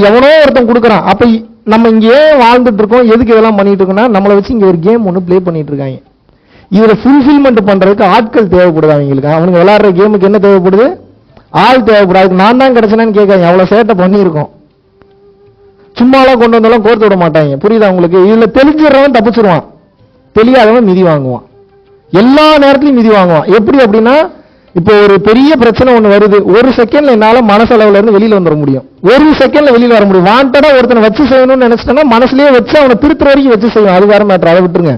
எவனோ ஒருத்தன் கொடுக்குறான். அப்ப நம்ம இங்க ஏன் வாழ்ந்துட்டு இருக்கோம், எதுக்கு இதெல்லாம் பண்ணிட்டு இருக்கோம்னா நம்மளை வச்சு இங்க ஒரு கேம் ஒன்று பிளே பண்ணிட்டு இருக்காங்க. இதுல ஃபுல்ஃபில்மெண்ட் பண்றதுக்கு ஆட்கள் தேவைப்படுது அவங்களுக்கு. அவனுக்கு விளையாடுற கேமுக்கு என்ன தேவைப்படுது, ஆள் தேவைப்படாது. நான் தான் கிடைச்சேன்னு கேட்காங்க. அவ்வளவு சேட்டை பண்ணியிருக்கோம். சும்மாலாம் கொண்டு வந்தாலும் கோர்த்து விட மாட்டாங்க. புரியுதா உங்களுக்கு? இதுல தெளிஞ்சிடறவன் தப்பிச்சிருவான், தெரியாதவன் மிதி வாங்குவான். எல்லா நேரத்திலையும் மிதி வாங்குவான். எப்படி அப்படின்னா, இப்போ ஒரு பெரிய பிரச்சனை ஒண்ணு வருது, ஒரு செகண்ட்ல என்னால மனசளவுல இருந்து வெளியில வந்துட முடியும். ஒரு செகண்ட்ல வெளியில வர முடியும். வாண்டடா ஒருத்தனை வச்சு செய்யணும்னு நினைச்சிட்டேன்னா மனசுலயே வச்சு அவனை திருத்துற வரைக்கும் வச்சு செய்யும். அது வேற மேட்டர், அதை விட்டுருங்க.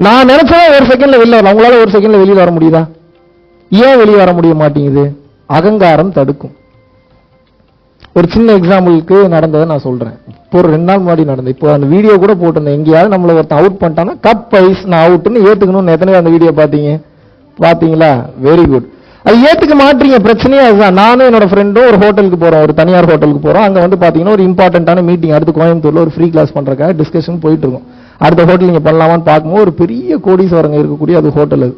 நான் நினைச்சா ஒரு செகண்ட்ல வெளியில வரலாம். உங்களால ஒரு செகண்ட்ல வெளியில வர முடியுதா? ஏன் வெளியே வர முடிய மாட்டேங்குது? அகங்காரம் தடுக்கும். ஒரு சின்ன எக்ஸாம்பிளுக்கு நடந்ததை நான் சொல்றேன். இப்போ ஒரு 2 நாள் முன்னாடி நடந்தது. இப்போ அந்த வீடியோ கூட போட்டிருந்தேன். எங்கேயாவது நம்மள ஒருத்தன் அவுட் பண்ணிட்டானா கப் ஐஸ் நான் அவுட்னு ஏத்துக்கணும்னு எத்தனை அந்த வீடியோ பாத்தீங்களா? Very good. அது ஏத்துக்க மாட்டீங்க. பிரச்சனையே அதுதான். நானும் என்னோட ஃப்ரெண்டும் ஒரு ஹோட்டலுக்கு போறோம், ஒரு தனியார் ஹோட்டலுக்கு போறோம். அங்க வந்து பாத்தீங்கன்னா ஒரு இம்பார்ட்டன்டான மீட்டிங், அடுத்து கோயம்புத்தூர்ல ஒரு ஃப்ரீ கிளாஸ் பண்றதுக்காக டிஸ்கஷன் போயிட்டு இருக்கும். அடுத்த ஹோட்டல் நீங்க பண்ணலாமான்னு பார்க்கும்போது ஒரு பெரிய கோடீஸ்வரங்க இருக்கக்கூடிய அது ஹோட்டல். அது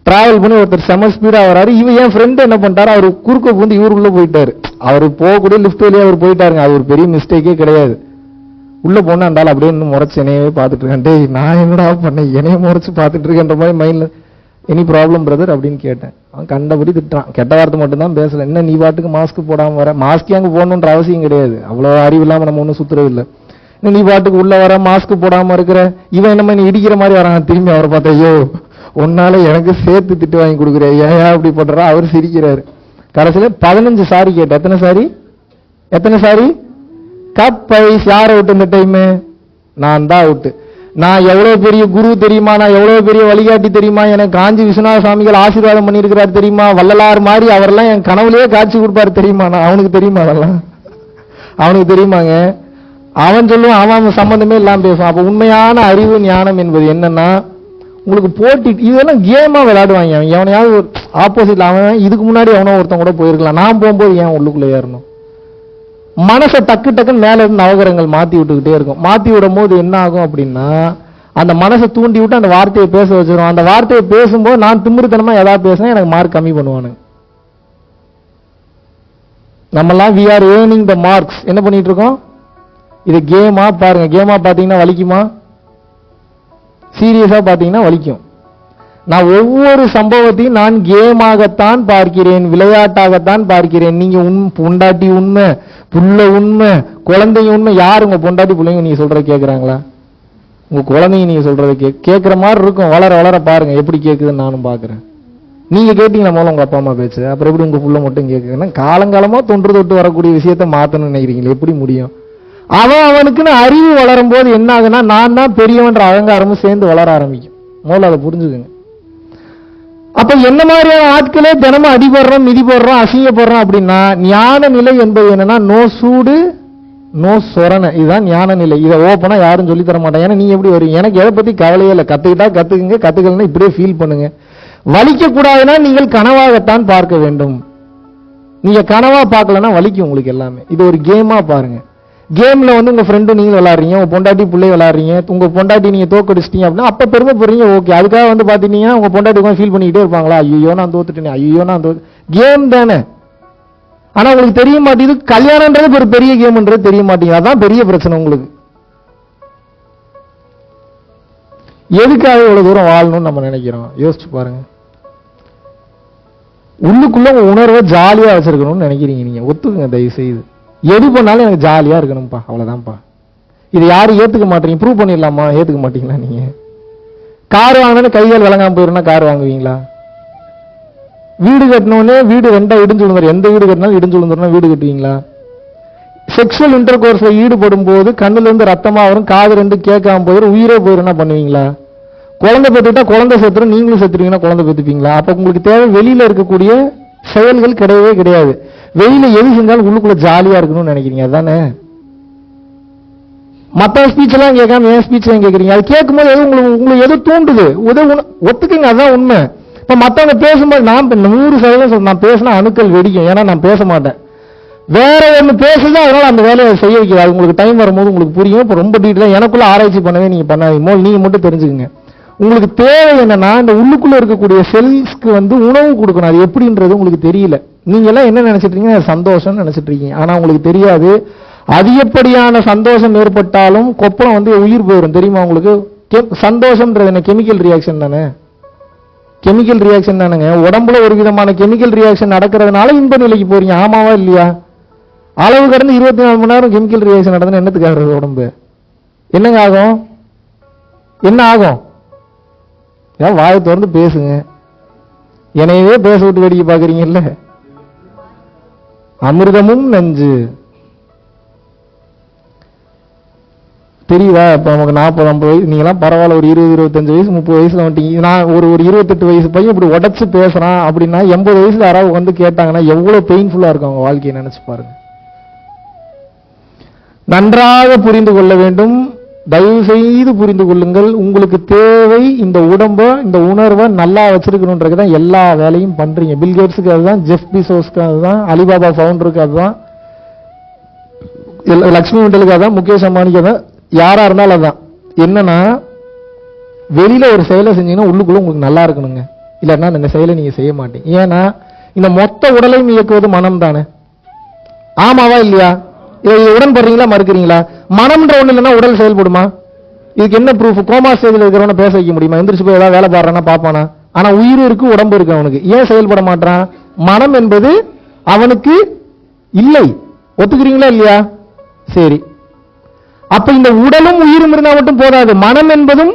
டிராவல் பண்ணி ஒருத்தர் செம ஸ்பீடா வராரு. இவன் என் ஃப்ரெண்ட் என்ன பண்ணிட்டாரு, அவர் குறுக்க வந்து இவருக்குள்ள போயிட்டாரு. அவர் போகக்கூடிய லிஃப்ட் வழியா அவர் போயிட்டாருங்க. அது ஒரு பெரிய மிஸ்டேக்கே கிடையாது. உள்ள போனா இருந்தாலும் அப்படியே இன்னும் முறைச்சு என்னையவே பார்த்துட்டு இருக்கேன். டேய் நான் என்னடா பண்ணேன், என்னைய முறைச்சு பார்த்துட்டு இருக்கேன்ற மாதிரி மைண்ட்ல. எனி ப்ராப்ளம் பிரதர் அப்படின்னு கேட்டேன். அவன் கண்டபடி திட்டுறான். கெட்ட வார்த்தை மட்டும் தான் பேசல. என்ன நீ பாட்டுக்கு மாஸ்க் போடாம வர, மாஸ்க் அங்க போடணுன்ற அவசியம் கிடையாது. அவ்வளவு அறிவு இல்லாம நம்ம ஒன்றும் சுத்துறது இல்லை. நீ பாட்டுக்கு உள்ள வர, மாஸ்க் போடாம இருக்கிற. இவன் என்ன நீ இடிக்கிற மாதிரி வரான். திரும்பி அவரை பார்த்தா, ஐயோ உன்னால எனக்கு சேர்த்து திட்டு வாங்கி கொடுக்குற, ஏன் அப்படி பண்றா? அவர் சிரிக்கிறாரு. கடைசியில 15 சாரி கேட்ட. எத்தனை சாரி? Cup ice. யார் அவுட் இந்த டைம்? நான் தான் அவுட். நான் எவ்வளவு பெரிய குரு தெரியுமா, நான் எவ்வளவு பெரிய வழிகாட்டி தெரியுமா, எனக்கு காஞ்சி விஸ்வநாத சுவாமிகள் ஆசீர்வாதம் பண்ணியிருக்கிறார் தெரியுமா, வள்ளலார் மாதிரி அவரெல்லாம் என் கனவுலயே காட்சி கொடுப்பாரு தெரியுமா. நான் அவனுக்கு தெரியுமா? அதெல்லாம் அவனுக்கு தெரியுமாங்க? அவன் சொல்லுவான், அவன் சம்பந்தமே இல்லாம பேசுவான். அப்ப உண்மையான அறிவு ஞானம் என்பது என்னன்னா, உங்களுக்கு போட்டி. இதெல்லாம் கேமா விளையாடுவாங்க. எவனையாவது ஒரு ஆப்போசிட்ல அவன் இதுக்கு முன்னாடி அவனோ ஒருத்தன் கூட போயிருக்கலாம். நான் போகும்போது ஏன் உள்ளுக்குள்ள ஏறணும்? மனசை டக்கு டக்குன்னு மேல இருந்து நவகரங்கள் மாத்தி விட்டுக்கிட்டே இருக்கும். மாத்தி விடும் போது என்ன ஆகும் அப்படின்னா, அந்த மனசை தூண்டி விட்டு அந்த வார்த்தையை பேச வச்சிரும். அந்த வார்த்தையை பேசும்போது நான் திமிருத்தனமா ஏதாவது பேசினா எனக்கு மார்க் கம்மி பண்ணுவானு. நம்மெல்லாம் we are earning the marks. என்ன பண்ணிட்டு இருக்கோம்? இது கேமா பாருங்க. கேமா பாத்தீங்கன்னா வலிக்குமா? சீரியஸா பாத்தீங்கன்னா வலிக்கும். நான் ஒவ்வொரு சம்பவத்தையும் நான் கேமாகத்தான் பார்க்கிறேன், விளையாட்டாகத்தான் பார்க்கிறேன். நீங்க பொண்டாட்டி உண்மை, புள்ள உண்மை, குழந்தைங்க உண்மை. யாரு உங்க பொண்டாட்டி பிள்ளைங்க நீங்க சொல்றத கேட்கறாங்களா? உங்க குழந்தைங்க நீங்க சொல்றத கேட்கிற மாதிரி இருக்கும். வளர வளர பாருங்க எப்படி கேட்குதுன்னு நானும் பாக்குறேன். நீங்க கேட்டீங்கன்னா முதல்ல உங்க அப்பா அம்மா பேச்சு, அப்புறம் எப்படி உங்க புள்ள மட்டும் கேட்குதுன்னா காலங்காலமா தொன்று தொட்டு வரக்கூடிய விஷயத்த மாத்தணும்னு நினைக்கிறீங்களா? எப்படி முடியும்? அவனுக்குன்னு அறிவு வளரும் போது என்ன ஆகுன்னா, நான் தான் பெரியவன்ற அகங்காரமும் சேர்ந்து வளர ஆரம்பிக்கும். முதல்ல அதை புரிஞ்சுக்குங்க. அப்ப என்ன மாதிரியான ஆட்களே தினமும் அடிபடுறோம், மிதி போடுறோம், அசிங்கப்படுறோம் அப்படின்னா, ஞான நிலை என்பது என்னன்னா, நோ சூடு நோ சொரணை. இதுதான் ஞான நிலை. இதை ஓப்பனா யாரும் சொல்லி தர மாட்டாங்க. ஏன்னா நீங்க எப்படி வருவீங்க? எனக்கு எதை பத்தி கவலையே இல்லை. கத்துக்கிட்டா கத்துக்குங்க, கத்துக்கலன்னா இப்படியே ஃபீல் பண்ணுங்க. வலிக்க கூடாதுன்னா நீங்கள் கனவாகத்தான் பார்க்க வேண்டும். நீங்க கனவா பார்க்கலன்னா வலிக்கும் உங்களுக்கு எல்லாமே. இது ஒரு கேமா பாருங்க. கேம்ல வந்து உங்க ஃப்ரெண்டு நீங்க விளையாடுறீங்க, உங்க பொண்டாட்டி பிள்ளை விளையாடுறீங்க, உங்க பொண்டாட்டி நீங்க தோக்கடிச்சிட்டீங்க அப்படின்னா அப்ப பெருமைப்படுறீங்க. ஓகே, அதுக்காக வந்து பாத்தீங்கன்னா உங்க பொண்டாட்டி ஃபீல் பண்ணிக்கிட்டே இருப்பாங்களா, ஐயோ நான் தோத்துட்டேன், ஐயோ நான் கேம் தானே. ஆனா உங்களுக்கு தெரிய மாட்டேங்குது, கல்யாணம்ன்றது ஒரு பெரிய கேம்ன்றது தெரிய மாட்டேங்குது. அதான் பெரிய பிரச்சனை உங்களுக்கு. எதுக்காக இவ்வளவு தூரம் வாழணும்னு நம்ம நினைக்கிறோம்? யோசிச்சு பாருங்க. உள்ளுக்குள்ள உங்க உணர்வை ஜாலியா வச்சிருக்கணும்னு நினைக்கிறீங்க. நீங்க ஒத்துக்குங்க தயவு செய்து. எது பண்ணாலும் எனக்கு ஜாலியா இருக்கணும்ப்பா, அவ்வளவுதான்ப்பா. இது யாரும் ஏத்துக்க மாட்டீங்க. ப்ரூவ் பண்ணிடலாமா? ஏத்துக்க மாட்டீங்களா? நீங்க கார் வாங்கினு கைகள் விளங்காம போயிருந்தா கார் வாங்குவீங்களா? வீடு கட்டணும்னே வீடு ரெண்டா இடிஞ்சு விழுந்துரும். எந்த வீடு கட்டினாலும் இடிஞ்சு விழுந்துரும். வீடு கட்டுவீங்களா? செக்ஷுவல் இன்டர் கோர்ஸ்ல ஈடுபடும் போது கண்ணுல இருந்து ரத்தமா வரும், காது ரெண்டு கேட்காம போயிடும், உயிரே போயிரும். என்ன பண்ணுவீங்களா? குழந்தை பெற்றுட்டா குழந்தை செத்துரும், நீங்களும் செத்துருவீங்கன்னா குழந்தை பெற்றுப்பீங்களா? அப்ப உங்களுக்கு தேவை வெளியில இருக்கக்கூடிய செயல்கள் கிடையவே கிடையாது. வெளியில எது செஞ்சாலும் உள்ளுக்குள்ள ஜாலியா இருக்கணும்னு நினைக்கிறீங்க. அதானே? மத்த ஸ்பீச் எல்லாம் கேட்காம என் ஸ்பீச் எல்லாம் கேட்கறீங்க. அது கேட்கும்போது எது உங்களுக்கு எது தூண்டுது? ஒத்துக்குங்க, அதான் உண்மை. இப்ப மத்தவங்க பேசும்போது நான் 100% நான் பேசினா அணுக்கள் வெடிக்கும். ஏன்னா நான் பேச மாட்டேன். வேற ஒண்ணு பேசுது, அதனால அந்த வேலையை செய்ய வைக்கிறது. உங்களுக்கு டைம் வரும்போது உங்களுக்கு புரியும். இப்ப ரொம்ப டீட்டெயிலா எனக்குள்ள ஆராய்ச்சி பண்ணவே நீங்க பண்ணாதீங்க. நீங்க மட்டும் தெரிஞ்சுக்குங்க. உங்களுக்கு தேவை என்னன்னா, இந்த உள்ளுக்குள்ள இருக்கக்கூடிய செல்ஸ்க்கு வந்து உணவு கொடுக்கணும். அது எப்படின்றது உங்களுக்கு தெரியல. நீங்க எல்லாம் என்ன நினைச்சிட்டு இருக்கீங்க? சந்தோஷம் நினைச்சிட்டு இருக்கீங்க. ஆனா உங்களுக்கு தெரியாது, அதிகப்படியான சந்தோஷம் ஏற்பட்டாலும் கொப்பளம் வந்து உயிர் போயிடும் தெரியுமா உங்களுக்கு? சந்தோஷம்ன்றது என்ன? கெமிக்கல் ரியாக்ஷன் தானே, கெமிக்கல் ரியாக்ஷன் தானுங்க. உடம்புல ஒரு விதமான கெமிக்கல் ரியாக்ஷன் நடக்கிறதுனால இன்ப நிலைக்கு போறீங்க, ஆமாவா இல்லையா? அளவு கடந்து 24 மணி நேரம் கெமிக்கல் ரியாக்ஷன் நடந்தா என்னத்துக்கு ஆகுறது உடம்பு? என்னங்க ஆகும்? என்ன ஆகும்? ஏன் வாயை திறந்து பேசுங்க, என்னையவே பேச விட்டு வேடிக்கை பாக்குறீங்கல்ல. அமிர்தமும் நஞ்சு தெரியுதா? இப்ப நமக்கு 40-50 வயசு, நீங்களாம் பரவாயில்ல, ஒரு 20-25 வயசு 30 வயசுல வந்துட்டீங்க. நான் ஒரு 28 வயசு பையன் இப்படி உடச்சு பேசுறான் அப்படின்னா 80 வயசுல யாராவது வந்து கேட்டாங்கன்னா எவ்வளவு பெயின்ஃபுல்லா இருக்கும் அவங்க வாழ்க்கையை நினைச்சு பாருங்க. நன்றாக புரிந்து கொள்ள வேண்டும், தயவு செய்து புரிந்து கொள்ளுங்கள். உங்களுக்கு தேவை இந்த உடம்ப, இந்த உணர்வை நல்லா வச்சிருக்கணும்ன்றதுதான் எல்லா வேலையும் பண்றீங்க. பில்கேட்ஸுக்கு அதுதான், ஜெஃப் பீசோஸ்க்கு அதுதான், அலிபாபா ஃபவுண்டருக்கு அதுதான், லட்சுமி மண்டலுக்கு அதான், முகேஷ் அம்பானிக்கு அதான், யாரா இருந்தாலும் அதான். என்னன்னா வெளியில ஒரு செயலை செஞ்சீங்கன்னா உள்ளுக்குள்ள உங்களுக்கு நல்லா இருக்கணுங்க, இல்லைன்னா இந்த செயலை நீங்க செய்ய மாட்டீங்க. ஏன்னா இந்த மொத்த உடலையும் இயக்குவது மனம் தானே, ஆமாவா இல்லையா? இதை உடன்படுறீங்களா மறுக்கிறீங்களா? மனம்ன்ற ஒண்ணு இல்லைன்னா உடல் செயல்படுமா? இதுக்கு என்ன ப்ரூஃப்? கோமா ஸ்டேஜில் இருக்கிறவன பேச வைக்க முடியுமா? எந்திரிச்சு போய் ஏதாவது வேலை பாடுறானா பாப்பானா? ஆனா உயிர் இருக்கு, உடம்பு இருக்கு அவனுக்கு. ஏன் செயல்பட மாட்டான்? மனம் என்பது அவனுக்கு இல்லை. ஒத்துக்கிறீங்களா இல்லையா? சரி, அப்ப இந்த உடலும் உயிரும் இருந்தா மட்டும் போதாது, மனம் என்பதும்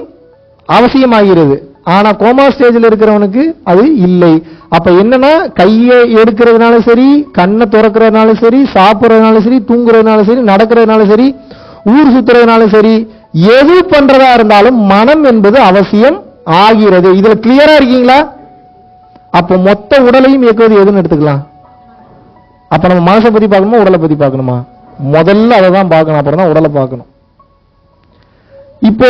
அவசியமாகிறது. ஆனா கோமா ஸ்டேஜில் இருக்கிறவனுக்கு அது இல்லை. அப்ப என்னன்னா கையை எடுக்கிறதுனாலும் சரி, கண்ணை திறக்கிறதுனாலும் சரி, சாப்பிட்றதுனாலும் சரி, தூங்குறதுனாலும் சரி, நடக்கிறதுனாலும் சரி, ஊர் சுத்துறதுனாலும் சரி, எது பண்றதா இருந்தாலும் மனம் என்பது அவசியம் ஆகிறது. இதுல கிளியரா இருக்கீங்களா? அப்ப மொத்த உடலையும் இயக்குவது எதுன்னு எடுத்துக்கலாம். அப்ப நம்ம மனசை பத்தி பார்க்கணுமா உடலை பத்தி பார்க்கணுமா? முதல்ல அதை தான் பார்க்கணும், அப்புறம் தான் உடலை பார்க்கணும். இப்போ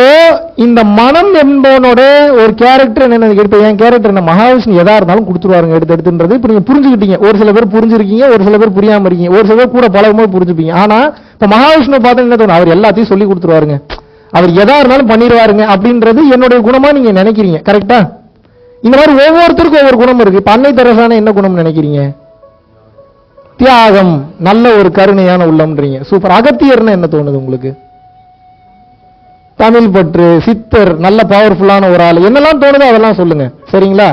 இந்த மனம் என்பவனோட ஒரு கேரக்டர் என்ன? இப்ப என் கேரக்டர் என்ன? மகாவிஷ்ணு எதா இருந்தாலும் கொடுத்துருவாருங்க எடுத்துன்றது. இப்ப நீங்க புரிஞ்சுக்கிட்டீங்க. ஒரு சில பேர் புரிஞ்சிருக்கீங்க, ஒரு சில பேர் புரியாம இருக்கீங்க, ஒரு சில பேர் கூட பழகும்போது புரிஞ்சுப்பீங்க. ஆனா இப்ப மகாவிஷ்ணு பார்த்து என்ன தோணும்? அவர் எல்லாத்தையும் சொல்லி கொடுத்துருவாருங்க, அவர் எதா இருந்தாலும் பண்ணிடுவாருங்க அப்படின்றது என்னுடைய குணமா நீங்க நினைக்கிறீங்க. கரெக்டா? இந்த மாதிரி ஒவ்வொருத்தருக்கும் ஒவ்வொரு குணம் இருக்கு. இப்ப அன்னை தெரசான என்ன குணம் நினைக்கிறீங்க? தியாகம், நல்ல ஒரு கருணையான உள்ளம்ன்றீங்க. சூப்பர். அகத்தியர்னு என்ன தோணுது உங்களுக்கு? தமிழ் பற்று, சித்தர், நல்ல பவர்ஃபுல்லான ஒரு ஆள், என்னெல்லாம் தோணுதோ அதெல்லாம் சொல்லுங்க. சரிங்களா?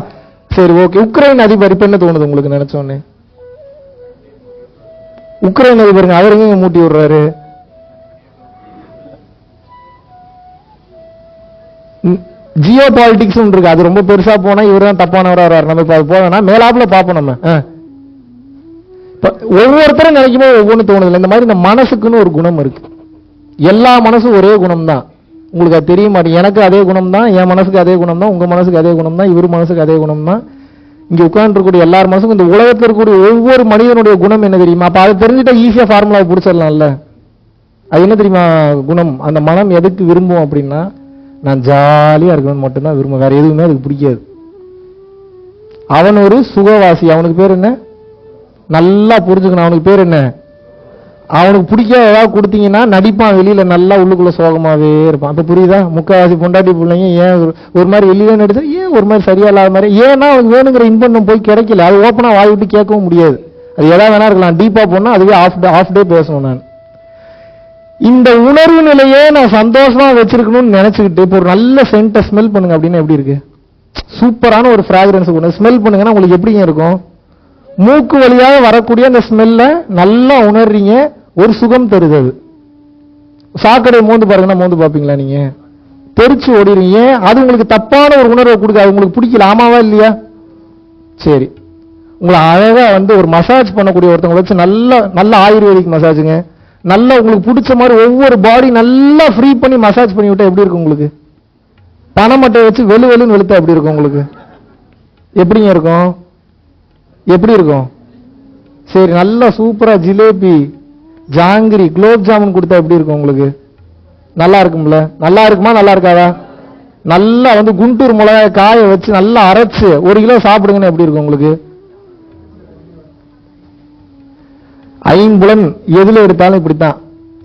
சரி, ஓகே. உக்ரைன் அதிபர் இப்ப என்ன தோணுது உங்களுக்கு நினைச்சோன்னு? உக்ரைன் அதிபருங்க, அவர் எங்க மூட்டி விடுறாரு? ஜியோ பாலிடிக்ஸ் இருக்கு, அது ரொம்ப பெருசா போனா இவர் தான் தப்பானவரா வர்றாரு. நம்ம இப்ப அது போனா மேலாப்புல பார்ப்போம். நம்ம ஒவ்வொருத்தரும் நினைக்கும் போது ஒவ்வொன்று தோணுது. இந்த மாதிரி இந்த மனசுக்குன்னு ஒரு குணம் இருக்கு. எல்லா மனசும் ஒரே குணம் தான், உங்களுக்கு அது தெரிய மாட்டேங்குது. எனக்கு அதே குணம் தான், என் மனசுக்கு அதே குணம் தான், உங்க மனசுக்கு அதே குணம் தான், இவர் மனசுக்கு அதே குணம் தான். இங்க உட்கார்ந்துருக்கூடிய எல்லார் மனசுக்கும், இந்த உலகத்தில் இருக்கக்கூடிய ஒவ்வொரு மனிதனுடைய குணம் என்ன தெரியுமா? அப்ப அதை தெரிஞ்சுட்டா ஈஸியா ஃபார்முலாவை பிடிச்சிடலாம்ல. அது என்ன தெரியுமா குணம்? அந்த மனம் எதுக்கு விரும்பும் அப்படின்னா, நான் ஜாலியா இருக்கணும்னு மட்டும்தான் விரும்பும், வேற எதுவுமே அதுக்கு பிடிக்காது. அவன் ஒரு சுகவாசி. அவனுக்கு பேர் என்ன? நல்லா புரிஞ்சுக்கணும். அவனுக்கு பேர் என்ன? அவனுக்கு பிடிக்காத ஏதாவது கொடுத்தீங்கன்னா நடிப்பான், வெளியில நல்லா உள்ளுக்குள்ள சோகமாவே இருப்பான். அப்ப புரியுதா? முக்காவாசி பொண்டாட்டி பிள்ளைங்க ஏன் ஒரு மாதிரி வெளியில நடிச்சா ஏன் ஒரு மாதிரி சரியா இல்லாத மாதிரி, ஏன்னா அவனுக்கு வேணுங்கிற இன்பம் போய் கிடைக்கல. அது ஓப்பனா வாய் விட்டு கேட்கவும் முடியாது. அது எதாவது வேணா இருக்கலாம். டீப்பா போனா அதுவே ஆஃப் டே பேசணும். நான் இந்த உணர்வு நிலையே நான் சந்தோஷமா வச்சிருக்கணும்னு நினைச்சுக்கிட்டு இப்போ ஒரு நல்ல சென்ட்டை ஸ்மெல் பண்ணுங்க அப்படின்னா எப்படி இருக்கு? சூப்பரான ஒரு ஃப்ராக்ரன்ஸ் கொண்டு ஸ்மெல் பண்ணுங்கன்னா உங்களுக்கு எப்படிங்க இருக்கும்? மூக்கு வழியாக வரக்கூடிய அந்த ஸ்மெல்ல நல்லா உணர்றீங்க, ஒரு சுகம் தருது. அது சாக்கடை மோந்து பாருங்கன்னா மோந்து பார்ப்பீங்களா? நீங்க தெரிச்சு ஓடிறீங்க. அது உங்களுக்கு தப்பான ஒரு உணர்வை கொடுக்காது, உங்களுக்கு பிடிக்கல. ஆமாவா இல்லையா? சரி, உங்களை அழகா ஒரு மசாஜ் பண்ணக்கூடிய ஒருத்தவங்க வச்சு நல்ல ஆயுர்வேதிக் மசாஜுங்க, நல்லா உங்களுக்கு பிடிச்ச மாதிரி ஒவ்வொரு பாடி நல்லா ஃப்ரீ பண்ணி மசாஜ் பண்ணி விட்டா எப்படி இருக்கும் உங்களுக்கு? பணமட்டை வச்சு வெளுன்னு வெளுத்தா எப்படி இருக்கும் உங்களுக்கு? எப்படிங்க இருக்கும்? எப்படி இருக்கும்? சரி, நல்லா சூப்பரா ஜிலேபி, ஜாங்கிரி, குலோப் ஜாமுன் கொடுத்தா எப்படி இருக்கும் உங்களுக்கு? நல்லா இருக்கும்ல? நல்லா இருக்குமா நல்லா இருக்காதா? நல்லா குண்டூர் மிளகாய் காய வச்சு நல்லா அரைச்சு 1 கிலோ சாப்பிடுங்கன்னு எப்படி இருக்கும் உங்களுக்கு? ஐம்புலன் எதுல எடுத்தாலும் இப்படித்தான்.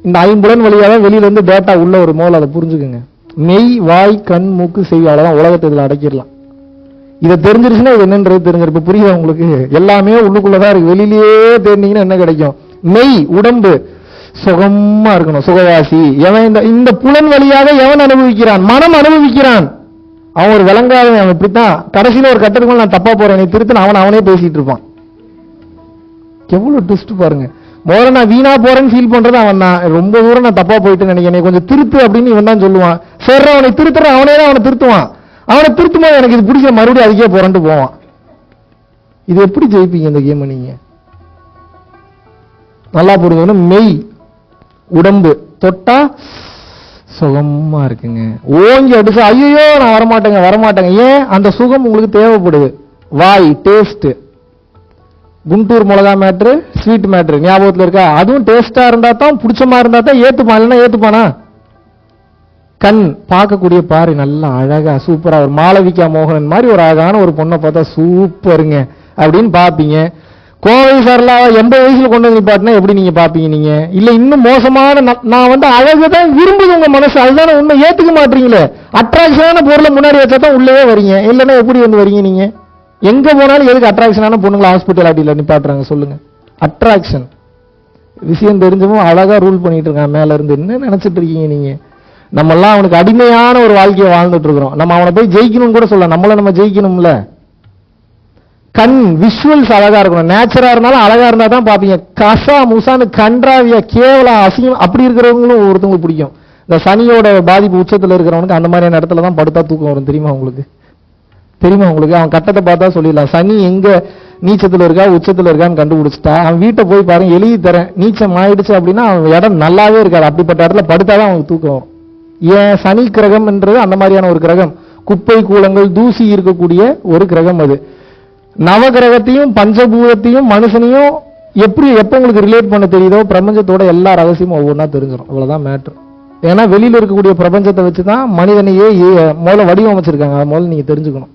இந்த ஐம்புலன் வழியாக வெளியில இருந்து டேட்டா உள்ள ஒரு மோல், அதை புரிஞ்சுக்குங்க. மெய், வாய், கண், மூக்கு, செவி, அவ்வளவுதான் உலகத்தை இதுல அடக்கிடலாம். இதை தெரிஞ்சிருச்சுன்னா இது என்னன்றது தெரிஞ்சிருப்ப. புரியுதா உங்களுக்கு? எல்லாமே உள்ளுக்குள்ளதான் இருக்கு. வெளியிலேயே தெரிஞ்சீங்கன்னா என்ன கிடைக்கும்? மெய், உடம்பு, சுகமா இருக்கணும். சுகவாசி எவன் இந்த புலன் வழியாக எவன் அனுபவிக்கிறான்? மனம் அனுபவிக்கிறான். அவன் ஒரு விளங்காதவன். அவன் இப்படித்தான் கடைசியில ஒரு கட்டத்துக்கு நான் தப்பா போறேன் திருத்தன் அவனே பேசிட்டு இருப்பான். எவ்வளவு ட்விஸ்ட் பாருங்க. முதல்ல நான் வீணா போறேன்னு ஃபீல் பண்றது அவன் தான். ரொம்ப தூரம் நான் தப்பா போயிட்டு நினைக்கிறேன், கொஞ்சம் திருத்து அப்படின்னு இவன் தான் சொல்லுவான். சரி அவனை திருத்துறான், அவனே தான் அவனை திருத்துவான். அவனை திருத்தும்போது எனக்கு இது பிடிச்ச மறுபடியும் அதுக்கே போறேன்ட்டு போவான். இது எப்படி ஜெயிப்பீங்க இந்த கேம்? நீங்க நல்லா புரிஞ்சுக்கணும். மெய் உடம்பு தொட்டா சுகமா இருக்குங்க. ஓங்கி அடிச்சா ஐயோ நான் வரமாட்டேங்க. ஏன்? அந்த சுகம் உங்களுக்கு தேவைப்படுது. வாய் டேஸ்ட், குண்டூர் மிளகா மேட்ரு, ஸ்வீட் மேட்ரு ஞாபகத்தில் இருக்கா? அதுவும் டேஸ்டா இருந்தா தான், பிடிச்சமா இருந்தா தான் ஏத்துப்பான், இல்லைன்னா ஏத்துப்பானா? கண் பார்க்கக்கூடிய பாரு நல்லா அழகா சூப்பரா ஒரு மாளவிகா மோகனன் மாதிரி ஒரு அழகான ஒரு பொண்ணை பார்த்தா சூப்பருங்க அப்படின்னு பாப்பீங்க. கோவை சரலா 80 வயசுல கொண்டு வந்து பாட்டினா எப்படி நீங்க பாப்பீங்க? நீங்க இல்ல இன்னும் மோசமான நான் அழகுதான் விரும்புது உங்க மனசு, அதுதானே உண்மை. ஏத்துக்க மாட்டீங்களே. அட்ராக்ஷனான பொருளை முன்னாடி வச்சா தான் உள்ளே வரீங்க, இல்லைன்னா எப்படி வந்து வரீங்க? நீங்க எங்க போனாலும் எதுக்கு அட்ராக்ஷனான பொண்ணுங்களை ஹாஸ்பிட்டாலிட்டியில நிப்பாட்டுறாங்க சொல்லுங்க? அட்ராக்ஷன் விஷயம் தெரிஞ்சவும் அழகா ரூல் பண்ணிட்டு இருக்கான் மேல இருந்து. என்ன நினைச்சிட்டு இருக்கீங்க நீங்க? நம்ம எல்லாம் அவனுக்கு அடிமையான ஒரு வாழ்க்கையை வாழ்ந்துட்டு இருக்கிறோம். நம்ம அவனை போய் ஜெயிக்கணும்னு கூட சொல்ல, நம்மள நம்ம ஜெயிக்கணும்ல. கண் விஷுவல்ஸ் அழகா இருக்கணும். நேச்சரா இருந்தாலும் அழகா இருந்தா தான் பாப்பீங்க. கசா முசான்னு கன்றாவியா கேவலம் அசிங்கம் அப்படி இருக்கிறவங்களும் ஒருத்தவங்களுக்கு பிடிக்கும். இந்த சனியோட பாதிப்பு உச்சத்துல இருக்கிறவனுக்கு அந்த மாதிரியான இடத்துல தான் படுத்தா தூக்கம் வரும். தெரியுமா உங்களுக்கு? அவன் கட்டத்தை பார்த்தா சொல்லிடலாம் சனி எங்க நீச்சத்துல இருக்கா உச்சத்துல இருக்கான்னு கண்டுபிடிச்சிட்டா. அவன் வீட்டை போய் பாருங்க, எழுதி தரேன், நீச்சம் ஆயிடுச்சு அப்படின்னா அவன் இடம் நல்லாவே இருக்காது. அப்படிப்பட்ட இடத்துல படுத்தாதான் அவனுக்கு தூக்கம் வரும். ஏன்? சனி கிரகம் என்றது அந்த மாதிரியான ஒரு கிரகம். குப்பை கூலங்கள் தூசி இருக்கக்கூடிய ஒரு கிரகம் அது. நவகிரகத்தையும் பஞ்சபூதத்தையும் மனுஷனையும் எப்ப உங்களுக்கு ரிலேட் பண்ண தெரியுதோ பிரபஞ்சத்தோட எல்லா ரகசியமும் ஒவ்வொன்றா தெரிஞ்சிடும். அவ்வளவுதான் மேட்ரு. ஏன்னா வெளியில இருக்கக்கூடிய பிரபஞ்சத்தை வச்சுதான் மனிதனையே முதல்ல வடிவமைச்சிருக்காங்க. அதை முதல்ல நீங்க தெரிஞ்சுக்கணும்.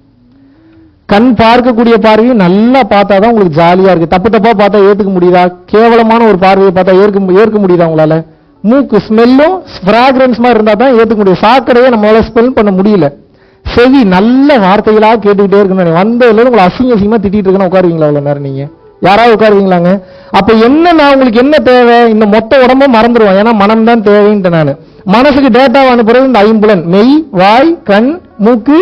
கண் பார்க்கக்கூடிய பார்வையும் நல்லா பார்த்தாதான் உங்களுக்கு ஜாலியா இருக்கு. தப்பா பார்த்தா ஏத்துக்க முடியுதா? கேவலமான ஒரு பார்வையை பார்த்தா ஏற்க முடியுதா உங்களால? மூக்கு ஸ்மெல்லும் ஃப்ராக்ரன்ஸ் மாதிரி இருந்தா தான் ஏத்துக்க முடியும். சாக்கடையே நம்மளால ஸ்மெல் பண்ண முடியல. செவி நல்ல வார்த்தைகளா கேட்டுக்கிட்டே இருக்கணும். வந்ததுல உங்களை அசிங்கமா திட்டிட்டு இருக்கணும். உட்காருவீங்களா அவ்வளவு நேரம்? நீங்க யாராவது உட்காருவீங்களாங்க? அப்ப என்ன உங்களுக்கு என்ன தேவை? இந்த மொத்த உடம்பும் மறந்துடுவோம். ஏன்னா மனம் தான் தேவைன்ட்டு நான் மனசுக்கு டேட்டா அனுப்புறது இந்த ஐம்புலன். மெய், வாய், கண், மூக்கு,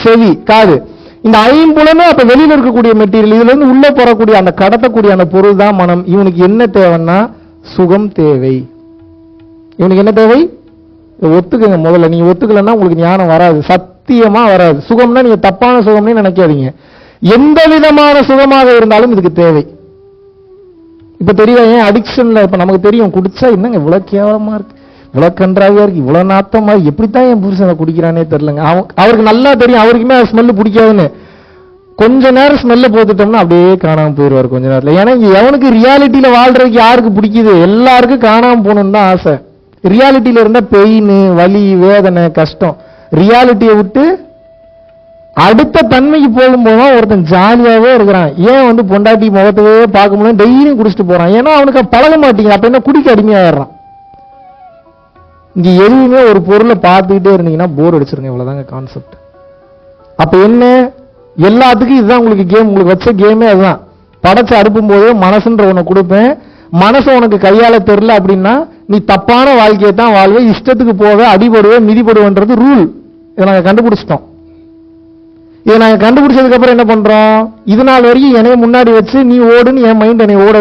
செவி, காது. இந்த ஐம்புலனும் அப்ப வெளியில இருக்கக்கூடிய மெட்டீரியல், இதுல இருந்து உள்ள போறக்கூடிய அந்த கடத்தக்கூடிய அந்த பொருள் தான் மனம். இவனுக்கு என்ன தேவைன்னா சுகம் தேவை. இவனுக்கு என்ன தேவை? ஒத்துக்குங்க முதல்ல. நீங்க ஒத்துக்கலன்னா உங்களுக்கு ஞானம் வராது, சத்தியமா வராது. சுகம்னா நீங்க தப்பான சுகம்னு நினைக்காதீங்க. எந்த விதமான சுகமாக இருந்தாலும் இதுக்கு தேவை. இப்ப தெரியல ஏன் அடிக்ஷன்ல இப்ப நமக்கு தெரியும் குடிச்சா என்னங்க இவ்வளவு கேவலமா இருக்கு, இவ்வளவு கன்றாவியா இருக்கு, இவ்வளவு நாத்தமா, எப்படித்தான் என் புருஷனை குடிக்கிறானே தெரியலங்க. அவருக்கு நல்லா தெரியும் அவருக்குமே ஸ்மெல்லு பிடிக்காதுன்னு. கொஞ்ச நேரம் ஸ்மெல்ல போத்துட்டோம்னா அப்படியே காணாம போயிடுவாரு கொஞ்ச நேரத்துல. ஏன்னா இங்க எவனுக்கு ரியாலிட்டியில வாழ்றதுக்கு யாருக்கு பிடிக்குது? எல்லாருக்கும் காணாம போகணும்னு தான் ஆசை. ரியாலிட்டியில இருந்தா பெயின், வலி, வேதனை, கஷ்டம். ரியாலிட்டியை விட்டு அடுத்த தன்மைக்கு போகும்போது ஒருத்தன் ஜாலியாவே இருக்கிறான். ஏன் பொண்டாட்டி முகத்தவே பார்க்க முடியும், டெய்லியும் குடிச்சிட்டு போறான். ஏன்னா அவனுக்கு பழக மாட்டீங்க. அப்ப என்ன குடிக்க அடிமையாயிடுறான். இங்க எதுவுமே ஒரு பொருளை பார்த்துக்கிட்டே இருந்தீங்கன்னா போர் அடிச்சிருங்க. இவ்வளவுதாங்க கான்செப்ட். அப்ப என்ன? எல்லாத்துக்கும் இதுதான் உங்களுக்கு கேம். உங்களுக்கு வச்ச கேமே அதுதான். படைச்சு அறுப்பும் போது மனசுன்ற உனக்கு கொடுப்பேன். மனசு உனக்கு கையால தெரியல அப்படின்னா நீ தப்பான வாழ்க்கையை தான் வாழ்வே, இஷ்டத்துக்கு போக, அடிபடுவே, மிதிபடுவன்றது ரூல். இதை நாங்க கண்டுபிடிச்சிட்டோம். இதை நாங்க கண்டுபிடிச்சதுக்கு அப்புறம் என்ன பண்றோம்? இது நாள் வரைக்கும் என்னைய முன்னாடி வச்சு நீ ஓடுன்னு என் மைண்ட் என்னை ஓட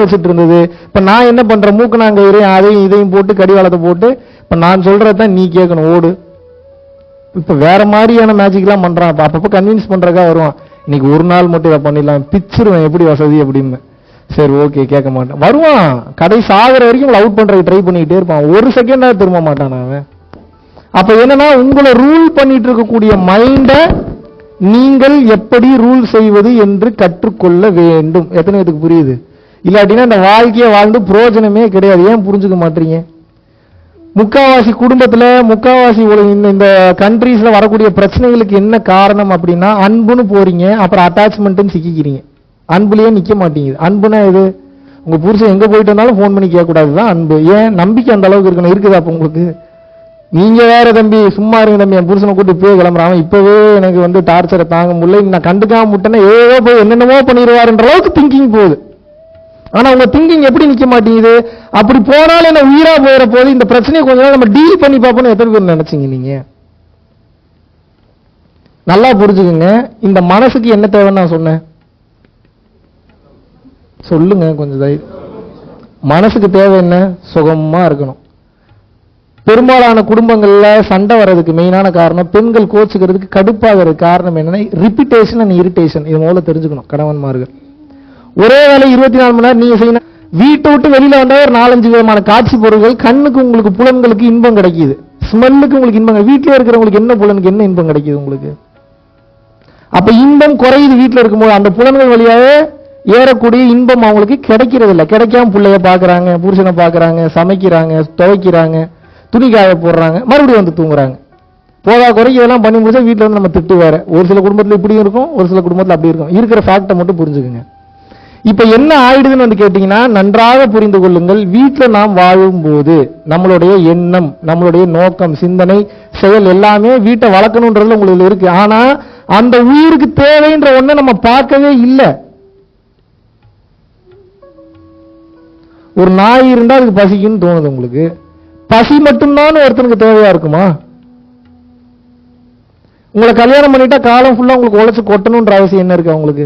வச்சுட்டு இருந்தது. இப்ப நான் என்ன பண்றேன்? மூக்கு நாங்க அதையும் இதையும் போட்டு கடிவாளத்தை போட்டு இப்ப நான் சொல்றதான் நீ கேட்கணும், ஓடு. இப்ப வேற மாதிரியான மேஜிக் எல்லாம் பண்றான். அப்பப்ப கன்வின்ஸ் பண்றதுக்கா வருவான். இன்னைக்கு ஒரு நாள் மட்டும் இதை பண்ணிடலாம், பிச்சிருவேன் எப்படி வசதி அப்படின்னு. சரி ஓகே கேட்க மாட்டேன். வருவான் கடைசி ஆகிற வரைக்கும் அவுட் பண்றதுக்கு ட்ரை பண்ணிக்கிட்டே இருப்பான். ஒரு செகண்டா திரும்ப மாட்டான் அவன். அப்ப என்னன்னா உங்களை ரூல் பண்ணிட்டு இருக்கக்கூடிய மைண்ட நீங்கள் எப்படி ரூல் செய்வது என்று கற்றுக்கொள்ள வேண்டும். எத்தனை பேருக்கு புரியுது? இல்லாட்டினா இந்த வாழ்க்கையை வாழ்ந்து பிரயோஜனமே கிடையாது. ஏன் புரிஞ்சுக்க மாட்டீங்க? முக்காவாசி குடும்பத்துல, முக்காவாசி இந்த கண்ட்ரீஸ்ல வரக்கூடிய பிரச்சனைகளுக்கு என்ன காரணம் அப்படின்னா அன்புன்னு போறீங்க, அப்புறம் அட்டாச்மெண்ட்னு சிக்கிக்கிறீங்க. அன்புலயே நிக்க மாட்டேங்குது. அன்புனா எது? உங்க புருஷன் எங்க போயிட்டு இருந்தாலும் போன் பண்ணி கேட்க கூடாதுதான் அன்பு. ஏன்? நம்பிக்கை அந்த அளவுக்கு இருக்கணும். இருக்குதா அப்ப உங்களுக்கு? நீங்க வேற தம்பி, சும்மா இருங்க தம்பி, என் புருஷனை கூட்டு போய் கிளம்புறான், இப்பவே எனக்கு டார்ச்சரை தாங்க முடியல, நான் கண்டுக்காம முட்டேன்னா ஏதோ போய் என்னென்னமோ பண்ணிடுவாருன்ற அளவுக்கு திங்கிங் போகுது. ஆனா உங்க திங்கிங் எப்படி நிக்க மாட்டேங்குது? அப்படி போனாலும் என்ன உயிரா போயிட போது, இந்த பிரச்சனையை கொஞ்ச நாள் நம்ம டீல் பண்ணி பார்ப்போம்னு எத்தனை பேர் நினைச்சீங்க நீங்க? நல்லா புரிஞ்சுக்குங்க. இந்த மனசுக்கு என்ன தேவைன்னு நான் சொன்னேன் சொல்லுங்க கொஞ்சம். மனசுக்கு தேவை என்ன? சுகமா இருக்கணும். பெரும்பாலான குடும்பங்கள்ல சண்டை வர்றதுக்கு மெயினான காரணம், பெண்கள் கோச்சுக்கிறதுக்கு கடுப்பாகிறதுக்கு காரணம் என்னன்னா ரிப்பிட்டேஷன் அண்ட் இரிட்டேஷன். இது முதல்ல தெரிஞ்சுக்கணும் கணவன்மார்கள். ஒரே வேலை 24 மணி நேரம் நீங்க செய்யணும். வீட்டை விட்டு வெளியில வந்தா ஒரு 4-5 விதமான காட்சி பொருள்கள், கண்ணுக்கு உங்களுக்கு புலன்களுக்கு இன்பம் கிடைக்குது, ஸ்மெல்லுக்கு உங்களுக்கு இன்பம். வீட்டிலே இருக்கிறவங்களுக்கு என்ன புலனுக்கு என்ன இன்பம் கிடைக்குது உங்களுக்கு? அப்ப இன்பம் குறையுது வீட்டில் இருக்கும்போது. அந்த புலன்கள் வழியாவே ஏறக்கூடிய இன்பம் அவங்களுக்கு கிடைக்கிறது இல்லை. கிடைக்காம பிள்ளைய பாக்குறாங்க, புருஷனை பாக்குறாங்க, சமைக்கிறாங்க, துவைக்கிறாங்க, துணி காய போடுறாங்க, மறுபடியும் வந்து தூங்குறாங்க. போதா குறைக்கு இதெல்லாம் பண்ணி முடிச்சா வீட்டில் வந்து நம்ம திட்டு வேற. ஒரு சில குடும்பத்தில் இப்படி இருக்கும், ஒரு சில குடும்பத்தில் அப்படி இருக்கும். இருக்கிற ஃபேக்டை மட்டும் புரிஞ்சுக்குங்க. இப்ப என்ன ஆயிடுதுன்னு வந்து கேட்டீங்கன்னா, நன்றாக புரிந்து கொள்ளுங்கள். வீட்டில் நாம் வாழும்போது நம்மளுடைய எண்ணம், நம்மளுடைய நோக்கம், சிந்தனை, செயல் எல்லாமே வீட்டை வளர்க்கணுன்றதுல உங்களுக்கு இருக்கு. ஆனா அந்த உயிருக்கு தேவைன்ற ஒண்ணை நம்ம பார்க்கவே இல்லை. ஒரு நாய் இருந்தா அதுக்கு பசிக்குன்னு தோணுது உங்களுக்கு. பசி மட்டும்தான் ஒருத்தனுக்கு தேவையா இருக்குமா? உங்களை கல்யாணம் பண்ணிட்டா காலம் ஃபுல்லா உங்களுக்கு உழைச்சு கொட்டணும்ன்ற அவசியம் என்ன இருக்கு உங்களுக்கு?